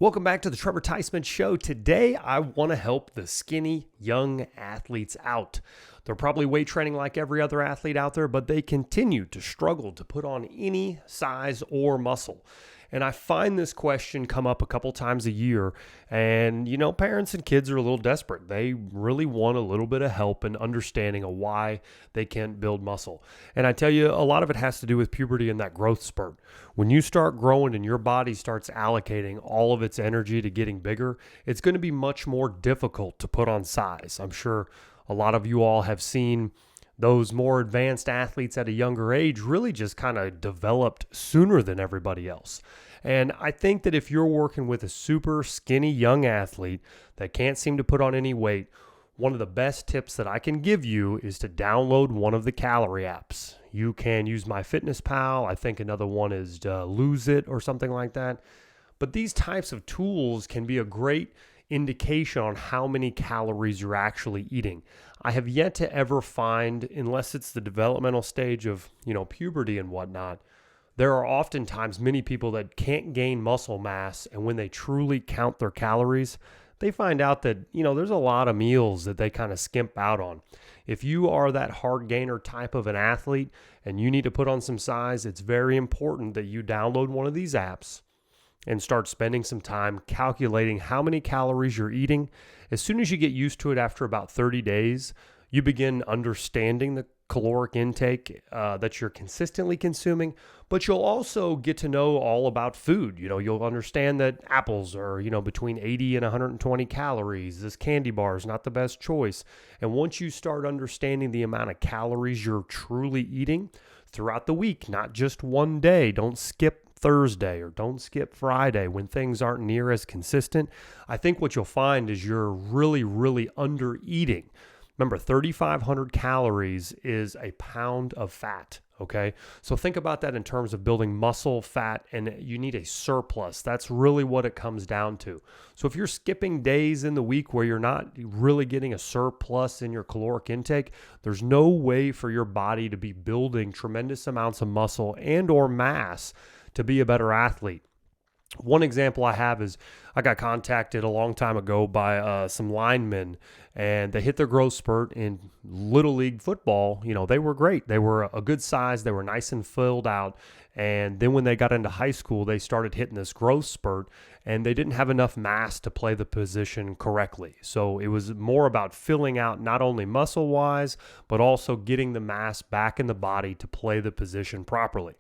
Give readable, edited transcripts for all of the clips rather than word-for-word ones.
Welcome back to the Trevor Theismann Show. Today, I want to help the skinny young athletes out. They're probably weight training like every other athlete out there, but they continue to struggle to put on any size or muscle. And I find this question come up a couple times a year. And, parents and kids are a little desperate. They really want a little bit of help and understanding of why they can't build muscle. And I tell you, a lot of it has to do with puberty and that growth spurt. When you start growing and your body starts allocating all of its energy to getting bigger, it's going to be much more difficult to put on size. I'm sure a lot of you all have seen those more advanced athletes at a younger age really just kind of developed sooner than everybody else. And I think that if you're working with a super skinny young athlete that can't seem to put on any weight, one of the best tips that I can give you is to download one of the calorie apps. You can use MyFitnessPal. I think another one is Lose It or something like that. But these types of tools can be a great indication on how many calories you're actually eating. I have yet to ever find, unless it's the developmental stage of, puberty and whatnot, there are oftentimes many people that can't gain muscle mass, and when they truly count their calories, they find out that, there's a lot of meals that they kind of skimp out on. If you are that hard gainer type of an athlete and you need to put on some size, it's very important that you download one of these apps and start spending some time calculating how many calories you're eating. As soon as you get used to it after about 30 days, you begin understanding the caloric intake that you're consistently consuming, but you'll also get to know all about food. You'll understand that apples are, between 80 and 120 calories. This candy bar is not the best choice. And once you start understanding the amount of calories you're truly eating throughout the week, not just one day, don't skip Thursday or don't skip Friday when things aren't near as consistent, I think what you'll find is you're really, really under eating. Remember, 3,500 calories is a pound of fat, okay? So think about that in terms of building muscle, fat, and you need a surplus. That's really what it comes down to. So if you're skipping days in the week where you're not really getting a surplus in your caloric intake, there's no way for your body to be building tremendous amounts of muscle and or mass to be a better athlete. One example I have is I got contacted a long time ago by some linemen, and they hit their growth spurt in Little League football. They were great. They were a good size. They were nice and filled out. And then when they got into high school, they started hitting this growth spurt, and they didn't have enough mass to play the position correctly. So it was more about filling out not only muscle-wise, but also getting the mass back in the body to play the position properly.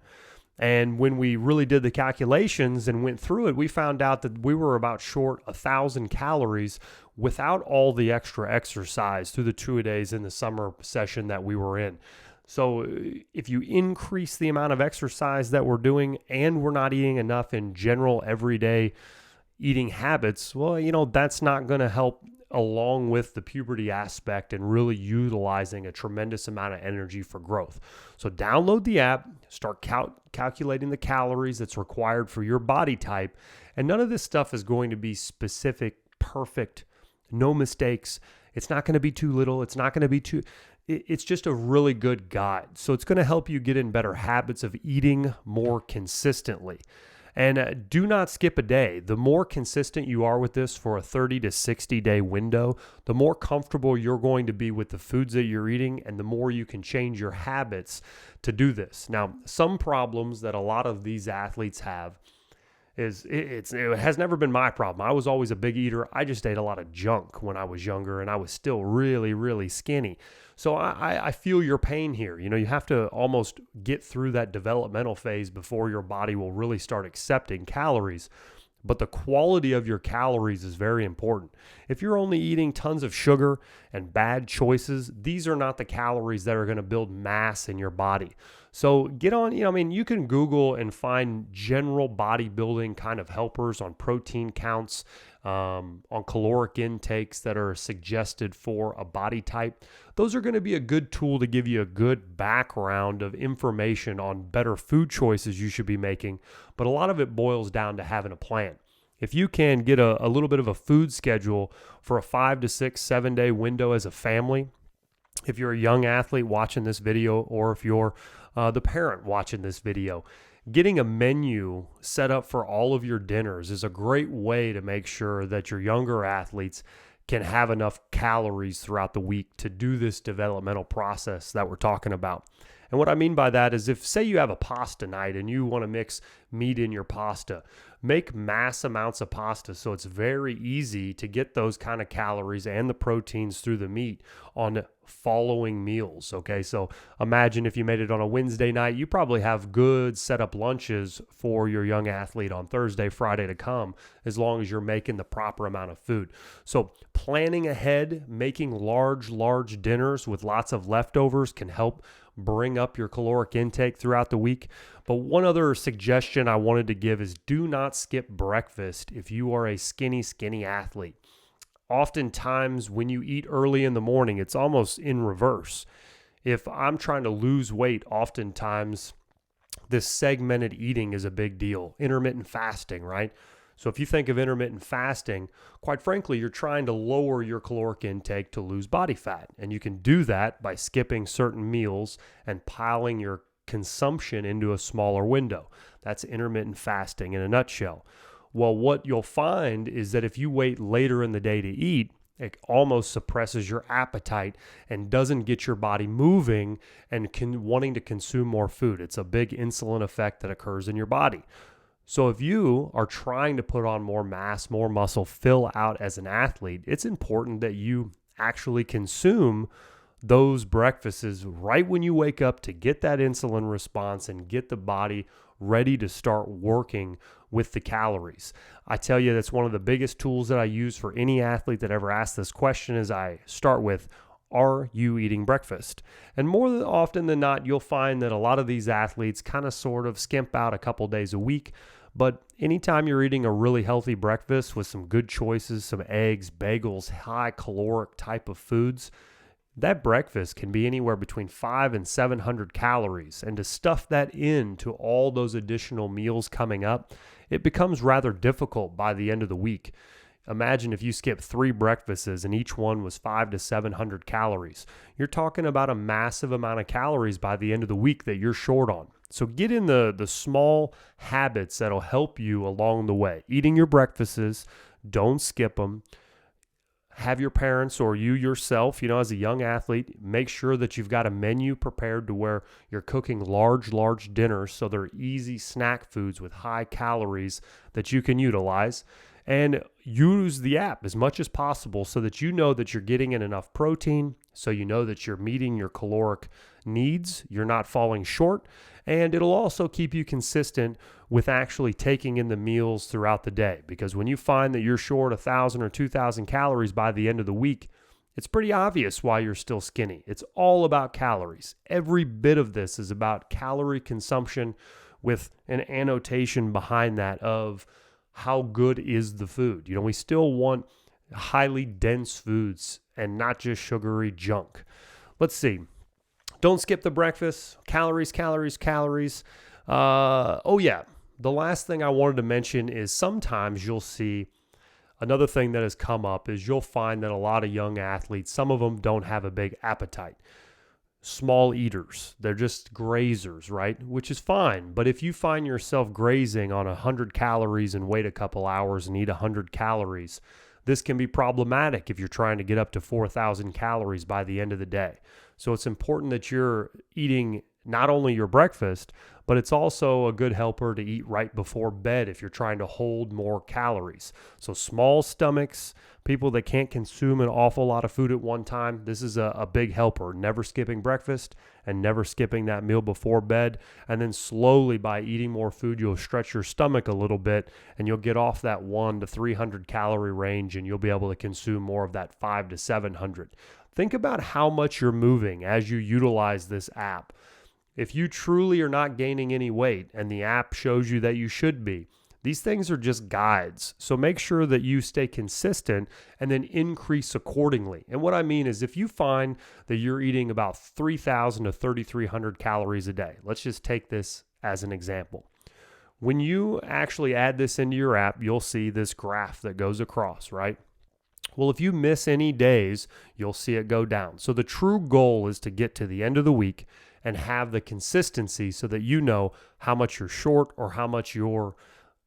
And when we really did the calculations and went through it, we found out that we were about short 1,000 calories without all the extra exercise through the 2 days in the summer session that we were in. So if you increase the amount of exercise that we're doing and we're not eating enough in general everyday eating habits, well, that's not going to help along with the puberty aspect and really utilizing a tremendous amount of energy for growth. So download the app, start calculating the calories that's required for your body type. And none of this stuff is going to be specific, perfect, no mistakes. It's not going to be too little. It's not going to be it's just a really good guide. So it's going to help you get in better habits of eating more consistently. And do not skip a day. The more consistent you are with this for a 30 to 60 day window, the more comfortable you're going to be with the foods that you're eating, and the more you can change your habits to do this. Now, some problems that a lot of these athletes have is it has never been my problem. I was always a big eater. I just ate a lot of junk when I was younger, and I was still really, really skinny. So I feel your pain here. You have to almost get through that developmental phase before your body will really start accepting calories. But the quality of your calories is very important. If you're only eating tons of sugar and bad choices, these are not the calories that are going to build mass in your body. So get on, you can Google and find general bodybuilding kind of helpers on protein counts, on caloric intakes that are suggested for a body type. Those are going to be a good tool to give you a good background of information on better food choices you should be making. But a lot of it boils down to having a plan. If you can get a little bit of a food schedule for a 5 to 6, 7 day window as a family, if you're a young athlete watching this video, or if you're the parent watching this video, Getting a menu set up for all of your dinners is a great way to make sure that your younger athletes can have enough calories throughout the week to do this developmental process that we're talking about. And what I mean by that is if, say, you have a pasta night and you want to mix meat in your pasta, make mass amounts of pasta so it's very easy to get those kind of calories and the proteins through the meat on following meals. Okay, so imagine if you made it on a Wednesday night, you probably have good set up lunches for your young athlete on Thursday, Friday to come, as long as you're making the proper amount of food. So planning ahead, making large dinners with lots of leftovers can help bring up your caloric intake throughout the week. But one other suggestion I wanted to give is do not skip breakfast if you are a skinny athlete. Oftentimes when you eat early in the morning, it's almost in reverse. If I'm trying to lose weight, oftentimes this segmented eating is a big deal. Intermittent fasting, right? So if you think of intermittent fasting, quite frankly, you're trying to lower your caloric intake to lose body fat. And you can do that by skipping certain meals and piling your consumption into a smaller window. That's intermittent fasting in a nutshell. Well, what you'll find is that if you wait later in the day to eat, it almost suppresses your appetite and doesn't get your body moving and wanting to consume more food. It's a big insulin effect that occurs in your body. So if you are trying to put on more mass, more muscle, fill out as an athlete, it's important that you actually consume those breakfasts right when you wake up to get that insulin response and get the body ready to start working with the calories. I tell you, that's one of the biggest tools that I use for any athlete that ever asks this question is I start with, are you eating breakfast? And more often than not, you'll find that a lot of these athletes kind of sort of skimp out a couple days a week. But anytime you're eating a really healthy breakfast with some good choices, some eggs, bagels, high caloric type of foods, that breakfast can be anywhere between 500 and 700 calories. And to stuff that into all those additional meals coming up, it becomes rather difficult by the end of the week. Imagine if you skip 3 breakfasts and each one was 500 to 700 calories. You're talking about a massive amount of calories by the end of the week that you're short on. So get in the small habits that'll help you along the way. Eating your breakfasts, don't skip them. Have your parents or you yourself, as a young athlete, make sure that you've got a menu prepared to where you're cooking large dinners so they're easy snack foods with high calories that you can utilize. And use the app as much as possible so that you know that you're getting in enough protein, so you know that you're meeting your caloric needs, you're not falling short, and it'll also keep you consistent with actually taking in the meals throughout the day. Because when you find that you're short 1,000 or 2,000 calories by the end of the week, it's pretty obvious why you're still skinny. It's all about calories. Every bit of this is about calorie consumption with an annotation behind that of how good is the food. We still want highly dense foods and not just sugary junk. Let's see. Don't skip the breakfast. Calories. The last thing I wanted to mention is sometimes you'll see another thing that has come up is you'll find that a lot of young athletes, some of them don't have a big appetite. Small eaters. They're just grazers, right? Which is fine. But if you find yourself grazing on 100 calories and wait a couple hours and eat 100 calories, this can be problematic if you're trying to get up to 4,000 calories by the end of the day. So it's important that you're eating not only your breakfast, but it's also a good helper to eat right before bed if you're trying to hold more calories. So small stomachs, people that can't consume an awful lot of food at one time, this is a big helper. Never skipping breakfast and never skipping that meal before bed. And then slowly by eating more food, you'll stretch your stomach a little bit and you'll get off that 100 to 300 calorie range and you'll be able to consume more of that 500 to 700. Think about how much you're moving as you utilize this app. If you truly are not gaining any weight and the app shows you that you should be, these things are just guides. So make sure that you stay consistent and then increase accordingly. And what I mean is if you find that you're eating about 3,000 to 3,300 calories a day, let's just take this as an example. When you actually add this into your app, you'll see this graph that goes across, right? Well, if you miss any days, you'll see it go down. So the true goal is to get to the end of the week and have the consistency so that you know how much you're short or how much you're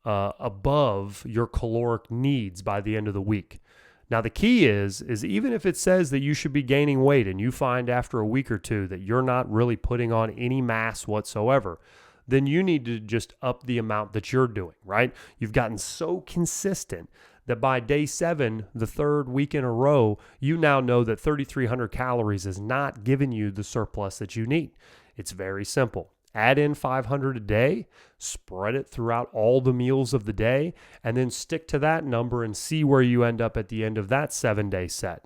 above your caloric needs by the end of the week. Now, the key is even if it says that you should be gaining weight and you find after a week or two that you're not really putting on any mass whatsoever, then you need to just up the amount that you're doing, right? You've gotten so consistent that by day 7, the 3rd week in a row, you now know that 3,300 calories is not giving you the surplus that you need. It's very simple. Add in 500 a day, spread it throughout all the meals of the day, and then stick to that number and see where you end up at the end of that 7-day set,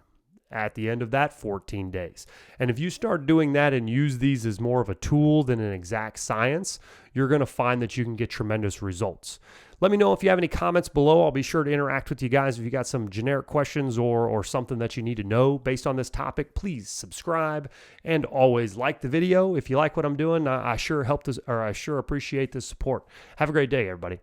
at the end of that 14 days. And if you start doing that and use these as more of a tool than an exact science, you're going to find that you can get tremendous results. Let me know if you have any comments below. I'll be sure to interact with you guys. If you got some generic questions or something that you need to know based on this topic, please subscribe and always like the video. If you like what I'm doing, I sure appreciate the support. Have a great day, everybody.